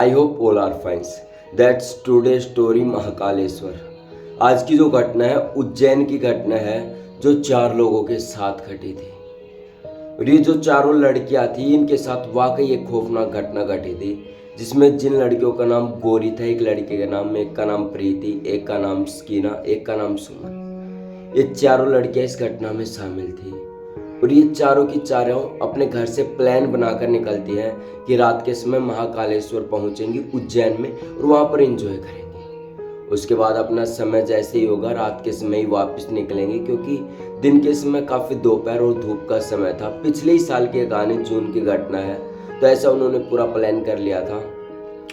I hope all are fines. That's today story Mahakaleshwar. आज की जो घटना है उज्जैन की घटना है, जो चार लोगों के साथ घटी थी। और ये जो चारों लड़कियां थी, इनके साथ वाकई एक खौफनाक घटना घटी थी, जिसमें जिन लड़कियों का नाम गौरी था, एक लड़के का नाम, एक का नाम प्रीति, एक का नाम स्कीना, एक का नाम सुमन, ये चारों लड़कियां इस घटना में शामिल थी। और ये चारों की चारों अपने घर से प्लान बनाकर निकलती हैं कि रात के समय महाकालेश्वर पहुंचेंगी उज्जैन में और वहां पर एंजॉय करेंगी। उसके बाद अपना समय जैसे ही होगा रात के समय ही वापस निकलेंगे, क्योंकि दिन के समय काफ़ी दोपहर और धूप का समय था। पिछले ही साल के गाने जून की घटना है, तो ऐसा उन्होंने पूरा प्लान कर लिया था।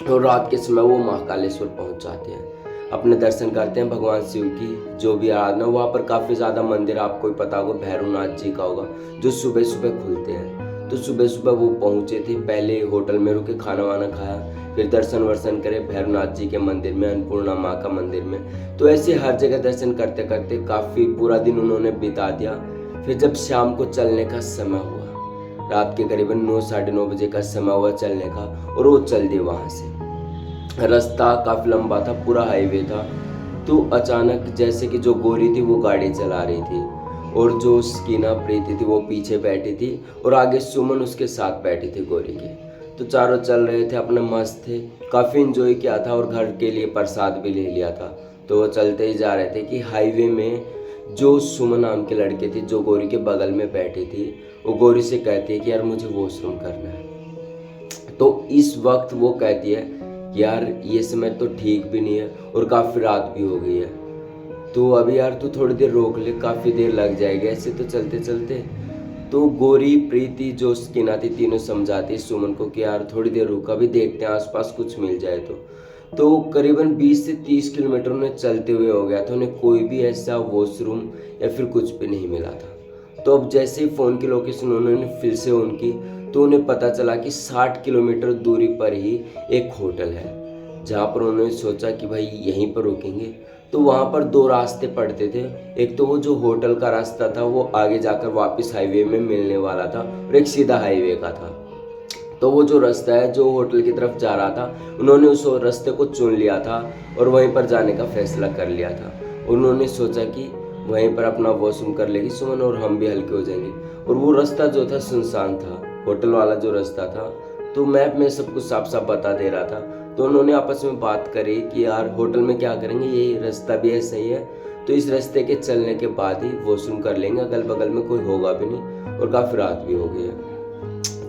और रात के समय वो महाकालेश्वर पहुंच जाते हैं, अपने दर्शन करते हैं भगवान शिव की जो भी आराधना। वहाँ पर काफ़ी ज़्यादा मंदिर, आपको ही पता होगा, भैरवनाथ जी का होगा, जो सुबह सुबह खुलते हैं। तो सुबह सुबह वो पहुँचे थे, पहले होटल में रुके, खाना वाना खाया, फिर दर्शन वर्शन करे भैरवनाथ जी के मंदिर में, अन्नपूर्णा माँ का मंदिर में। तो ऐसे हर जगह दर्शन करते करते काफ़ी पूरा दिन उन्होंने बिता दिया। फिर जब शाम को चलने का समय हुआ, रात के करीबन 9 साढ़े 9 बजे का समय हुआ चलने का, और वो चल दिए वहाँ से। रास्ता काफ़ी लंबा था, पूरा हाईवे था। तो अचानक जैसे कि जो गोरी थी वो गाड़ी चला रही थी, और जो स्कीना प्रीति थी वो पीछे बैठी थी, और आगे सुमन उसके साथ बैठी थी गोरी के। तो चारों चल रहे थे, अपने मस्त थे, काफ़ी इंजॉय किया था, और घर के लिए प्रसाद भी ले लिया था। तो वो चलते ही जा रहे थे कि हाईवे में जो सुमन नाम के लड़के थे, जो गोरी के बगल में बैठी थी, वो गोरी से कहती है कि यार मुझे वॉशरूम करना है। तो इस वक्त वो कहती है कि यार ये समय तो ठीक भी नहीं है, और काफ़ी रात भी हो गई है, तो अभी यार तू थोड़ी देर रोक ले, काफ़ी देर लग जाएगी ऐसे तो चलते चलते। तो गोरी प्रीति जो स्किना थी, तीनों समझाती है सुमन को कि यार थोड़ी देर रुक, अभी देखते हैं आसपास कुछ मिल जाए तो करीबन 20 से 30 किलोमीटर उन्हें चलते हुए हो गया था, उन्हें कोई भी ऐसा वॉशरूम या फिर कुछ भी नहीं मिला था। तो अब जैसे ही फ़ोन की लोकेशन उन्होंने फिर से ऑन की, तो उन्हें पता चला कि 60 किलोमीटर दूरी पर ही एक होटल है, जहाँ पर उन्होंने सोचा कि भाई यहीं पर रुकेंगे। तो वहाँ पर दो रास्ते पड़ते थे, एक तो वो जो होटल का रास्ता था वो आगे जाकर वापस हाईवे में मिलने वाला था, और एक सीधा हाईवे का था। तो वो जो रास्ता है जो होटल की तरफ जा रहा था, उन्होंने उस रास्ते को चुन लिया था और वहीं पर जाने का फैसला कर लिया था। उन्होंने सोचा कि वहीं पर अपना वॉशरूम कर लेगी सुमन, और हम भी हल्के हो जाएंगे। और वो रास्ता जो था सुनसान था, होटल वाला जो रास्ता था। तो मैप में सब कुछ साफ साफ बता दे रहा था। तो उन्होंने आपस में बात करी कि यार होटल में क्या करेंगे, ये रास्ता भी है, सही है, तो इस रास्ते के चलने के बाद ही वॉशरूम कर लेंगे, अगल बगल में कोई होगा भी नहीं, और काफ़ी रात भी हो गई है।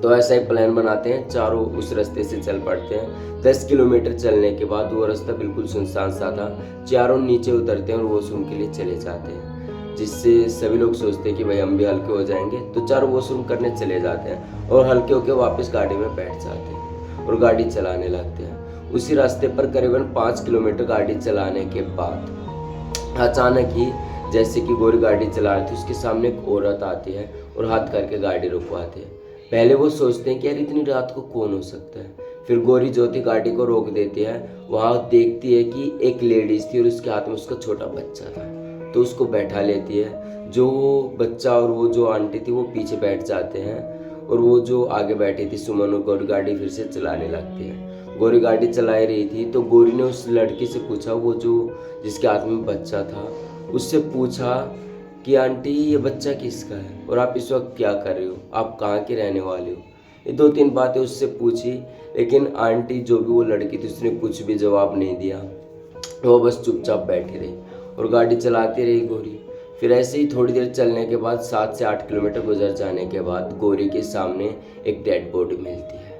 तो ऐसा ही प्लान बनाते हैं, चारों उस रास्ते से चल पड़ते हैं। 10 किलोमीटर चलने के बाद वो रास्ता बिल्कुल सुनसान सा था, चारों नीचे उतरते हैं और वॉशरूम के लिए चले जाते हैं, जिससे सभी लोग सोचते हैं कि भाई हम भी हल्के हो जाएंगे। तो चारों वॉशरूम करने चले जाते हैं और हल्के होकर वापस गाड़ी में बैठ जाते हैं और गाड़ी चलाने लगते हैं। उसी रास्ते पर करीबन 5 किलोमीटर गाड़ी चलाने के बाद अचानक ही, जैसे कि गोरी गाड़ी चला रही थी, उसके सामने एक औरत आती है और हाथ करके गाड़ी रुकवाती है। पहले वो सोचते हैं कि यार इतनी रात को कौन हो सकता है। फिर गोरी ज्योति गाड़ी को रोक देती है, वहाँ देखती है कि एक लेडीज थी और उसके हाथ में उसका छोटा बच्चा था, तो उसको बैठा लेती है। जो बच्चा और वो जो आंटी थी वो पीछे बैठ जाते हैं, और वो जो आगे बैठी थी सुमन, और गोरी गाड़ी फिर से चलाने लगती है। गोरी गाड़ी चला रही थी, तो गोरी ने उस लड़की से पूछा, वो जो जिसके हाथ में बच्चा था, उससे पूछा कि आंटी ये बच्चा किसका है और आप इस वक्त क्या कर रहे हो, आप कहाँ के रहने वाले हो। ये 2-3 बातें उससे पूछी, लेकिन आंटी जो भी वो लड़की थी उसने कुछ भी जवाब नहीं दिया, वो बस चुपचाप बैठी रही और गाड़ी चलाती रही गोरी। फिर ऐसे ही थोड़ी देर चलने के बाद 7 से 8 किलोमीटर गुजर जाने के बाद गोरी के सामने एक डेड बॉडी मिलती है,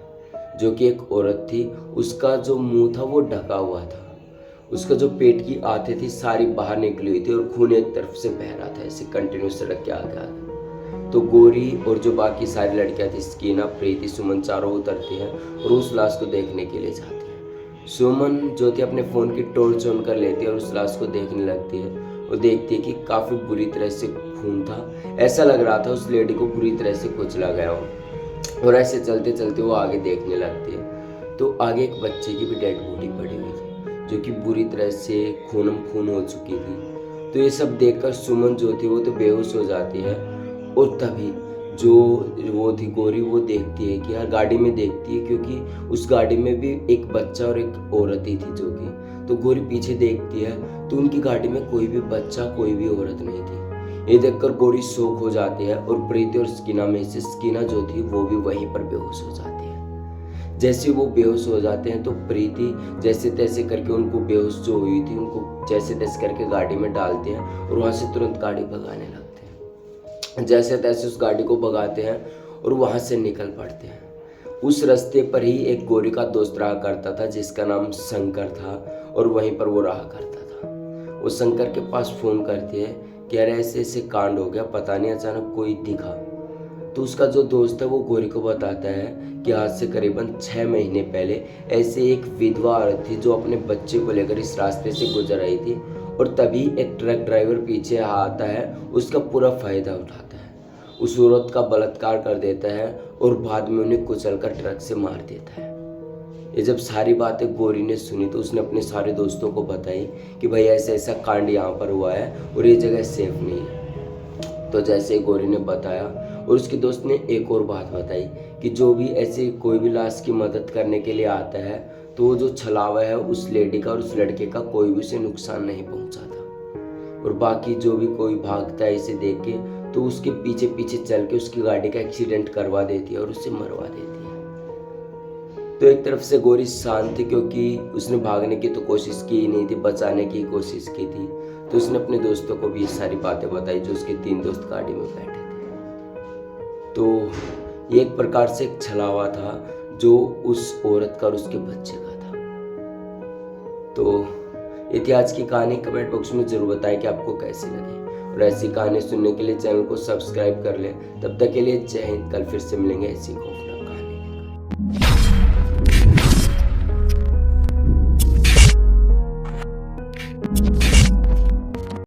जो कि एक औरत थी। उसका जो मुंह था वो ढका हुआ था, उसका जो पेट की आंतें थी सारी बाहर निकली हुई थी, और खून एक तरफ से बह रहा था ऐसे कंटिन्यू सड़क के आगे। तो गोरी और जो बाकी सारी लड़कियां थी, स्कीना, प्रीति, सुमन, चारों उतरती हैं और उस लाश को देखने के लिए जाती है। सुमन जो थी अपने फ़ोन की टॉर्च ऑन कर लेती है और उस लाश को देखने लगती है। वो देखती है कि काफ़ी बुरी तरह से खून था, ऐसा लग रहा था उस लेडी को बुरी तरह से कुचला गया हो। और ऐसे चलते चलते वो आगे देखने लगती है, तो आगे एक बच्चे की भी डेड बॉडी पड़ी हुई थी, जो कि बुरी तरह से खूनम खून हो चुकी थी। तो ये सब देखकर सुमन जो थी वो तो बेहोश हो जाती है, और तभी जो वो थी गोरी, वो देखती है कि यार गाड़ी में देखती है, क्योंकि उस गाड़ी में भी एक बच्चा और एक औरत ही थी जो कि, तो गोरी पीछे देखती है तो उनकी गाड़ी में कोई भी बच्चा कोई भी औरत नहीं थी। ये देखकर गोरी शौक हो जाती है और प्रीति और स्कीना में से स्कीना जो थी वो भी वहीं पर बेहोश हो जाती है। जैसे वो बेहोश हो जाते हैं तो प्रीति जैसे तैसे करके उनको बेहोश जो हुई थी उनको जैसे तैसे करके गाड़ी में डालते हैं और वहाँ से तुरंत गाड़ी भगाने लगते हैं। जैसे तैसे उस गाड़ी को भगाते हैं और वहाँ से निकल पड़ते हैं। उस रास्ते पर ही एक गोरी का दोस्त रहा करता था जिसका नाम शंकर था और वहीं पर वो रहा करता था। वो शंकर के पास फ़ोन करती है कि यार ऐसे ऐसे कांड हो गया, पता नहीं अचानक कोई दिखा। तो उसका जो दोस्त है वो गोरी को बताता है कि आज से करीबन 6 महीने पहले ऐसे एक विधवा औरत थी जो अपने बच्चे को लेकर इस रास्ते से गुजर रही थी और तभी एक ट्रक ड्राइवर पीछे आता है, उसका पूरा फ़ायदा उठाता है, उस औरत का बलात्कार कर देता है और बाद में उन्हें कुचलकर ट्रक से मार देता है। ये जब सारी बातें गोरी ने सुनी तो उसने अपने सारे दोस्तों को बताई कि भाई ऐसा ऐसा कांड यहाँ पर हुआ है और ये जगह सेफ नहीं है। तो जैसे गोरी ने बताया और उसके दोस्त ने एक और बात बताई कि जो भी ऐसे कोई भी लाश की मदद करने के लिए आता है तो वो जो छलावा है उस लेडी का और उस लड़के का कोई भी उसे नुकसान नहीं पहुंचाता, और बाकी जो भी कोई भागता है इसे देख के तो उसके पीछे पीछे चल के उसकी गाड़ी का एक्सीडेंट करवा देती है और उसे मरवा देती है। तो एक तरफ से गोरी शांत थी क्योंकि उसने भागने की तो कोशिश की ही नहीं थी, बचाने की कोशिश की थी। तो उसने अपने दोस्तों को भी ये सारी बातें बताई जो उसके 3 दोस्त गाड़ी में बैठे थे। तो ये एक प्रकार से एक छलावा था जो उस औरत का और उसके बच्चे का था। तो इतिहास की कहानी कमेंट बॉक्स में जरूर बताएं कि आपको कैसी लगी, और ऐसी कहानी सुनने के लिए चैनल को सब्सक्राइब कर लें। तब तक के लिए जय हिंद। कल फिर से मिलेंगे ऐसी खौफनाक कहानी।